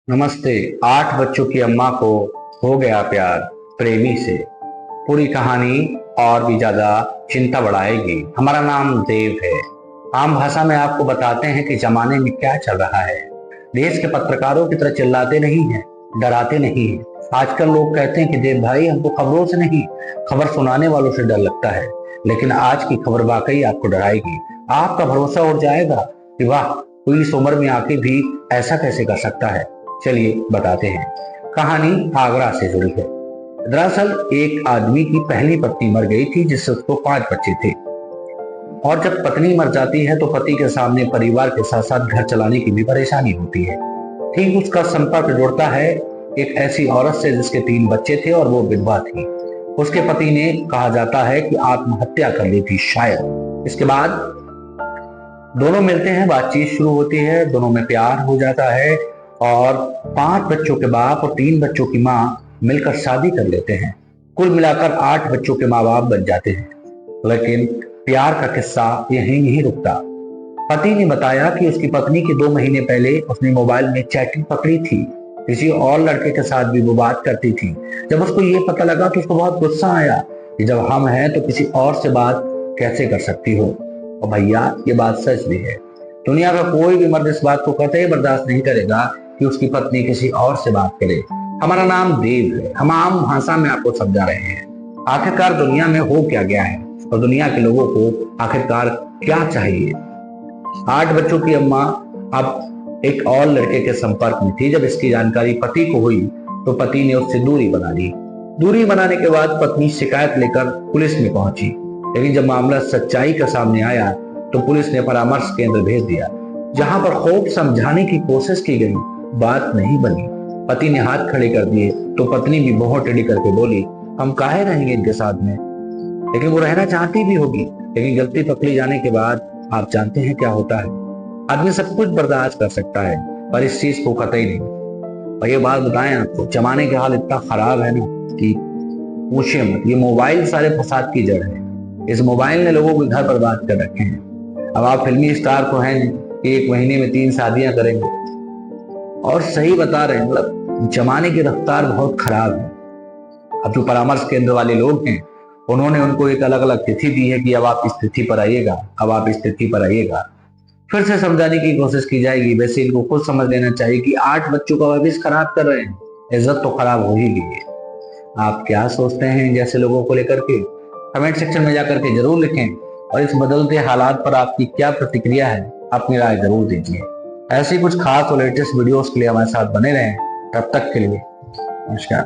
नमस्ते। 8 बच्चों की अम्मा को हो गया प्यार प्रेमी से। पूरी कहानी और भी ज्यादा चिंता बढ़ाएगी। हमारा नाम देव है। आम भाषा में आपको बताते हैं कि जमाने में क्या चल रहा है। देश के पत्रकारों की तरह चिल्लाते नहीं हैं, डराते नहीं हैं। आजकल लोग कहते हैं कि देव भाई हमको खबरों से नहीं, खबर सुनाने वालों से डर लगता है। लेकिन आज की खबर वाकई आपको डराएगी। आपका भरोसा उड़ जाएगा कि वाह, कोई इस उम्र में आके भी ऐसा कैसे कर सकता है। चलिए बताते हैं। कहानी आगरा से जुड़ी है। दरअसल एक आदमी की पहली पत्नी मर गई थी, जिससे उसको 5 बच्चे थे। और जब पत्नी मर जाती है तो पति के सामने परिवार के साथ साथ घर चलाने की भी परेशानी होती है। ठीक उसका संपर्क जुड़ता है एक ऐसी औरत से जिसके 3 बच्चे थे और वो विधवा थी। उसके पति ने, कहा जाता है कि आत्महत्या कर ली थी शायद। इसके बाद दोनों मिलते हैं, बातचीत शुरू होती है, दोनों में प्यार हो जाता है और 5 बच्चों के बाप और 3 बच्चों की माँ मिलकर शादी कर लेते हैं। कुल मिलाकर 8 बच्चों के माँ बाप बन जाते हैं। लेकिन प्यार का किस्सा यहीं नहीं रुकता। पति ने बताया कि उसकी पत्नी के 2 महीने पहले उसने मोबाइल में चैटिंग पकड़ी थी। किसी और लड़के के साथ भी वो बात करती थी। जब उसको ये पता लगा तो उसको बहुत गुस्सा आया कि जब हम हैं तो किसी और से बात कैसे कर सकती हो। और भैया, ये बात सच भी है। दुनिया का कोई भी मर्द इस बात को कतई बर्दाश्त नहीं करेगा कि उसकी पत्नी किसी और से बात करे। हमारा नाम देव है। हम आम भाषा में आपको समझा रहे हैं। आखिरकार दुनिया में हो क्या गया है और दुनिया के लोगों को आखिरकार क्या चाहिए। 8 बच्चों की अम्मा अब एक और लड़के के संपर्क में थी। जब इसकी जानकारी पति को हुई तो पति ने उससे दूरी बना ली। दूरी बनाने के बाद पत्नी शिकायत लेकर पुलिस में पहुंची। लेकिन जब मामला सच्चाई का सामने आया तो पुलिस ने परामर्श केंद्र भेज दिया, जहां पर खूब समझाने की कोशिश की गई, बात नहीं बनी। पति ने हाथ खड़े कर दिए तो पत्नी भी बहुत टेढ़ी करके बोली, हम काहे रहेंगे इनके साथ में। लेकिन वो रहना चाहती भी होगी। लेकिन गलती पकड़ी जाने के बाद आप जानते हैं क्या होता है। आदमी सब कुछ बर्दाश्त कर सकता है पर इस चीज को कतई नहीं। और ये बात बताएं आपको, जमाने का हाल इतना खराब है ना कि पूछिए मत। ये मोबाइल सारे फसाद की जड़ है। इस मोबाइल ने लोगों के घर बर्बाद कर रखे हैं। अब आप फिल्मी स्टार तो हैं कि 1 महीने में 3 शादियां करेंगे। और सही बता रहे हैं, मतलब जमाने की रफ्तार बहुत खराब है। अब जो परामर्श केंद्र वाले लोग हैं, उन्होंने उनको एक अलग अलग तिथि दी है कि अब आप इस तिथि पर आइएगा, अब आप इस तिथि पर आइएगा। फिर से समझाने की कोशिश की जाएगी। वैसे इनको खुद समझ लेना चाहिए कि 8 बच्चों का भविष्य खराब कर रहे हैं। इज्जत तो खराब हो ही गई है। आप क्या सोचते हैं जैसे लोगों को लेकर के? कमेंट सेक्शन में जाकर के जरूर लिखें। और इस बदलते हालात पर आपकी क्या प्रतिक्रिया है, अपनी राय जरूर दीजिए। ऐसी कुछ खास और लेटेस्ट वीडियोस के लिए हमारे साथ बने रहें। तब तक के लिए नमस्कार।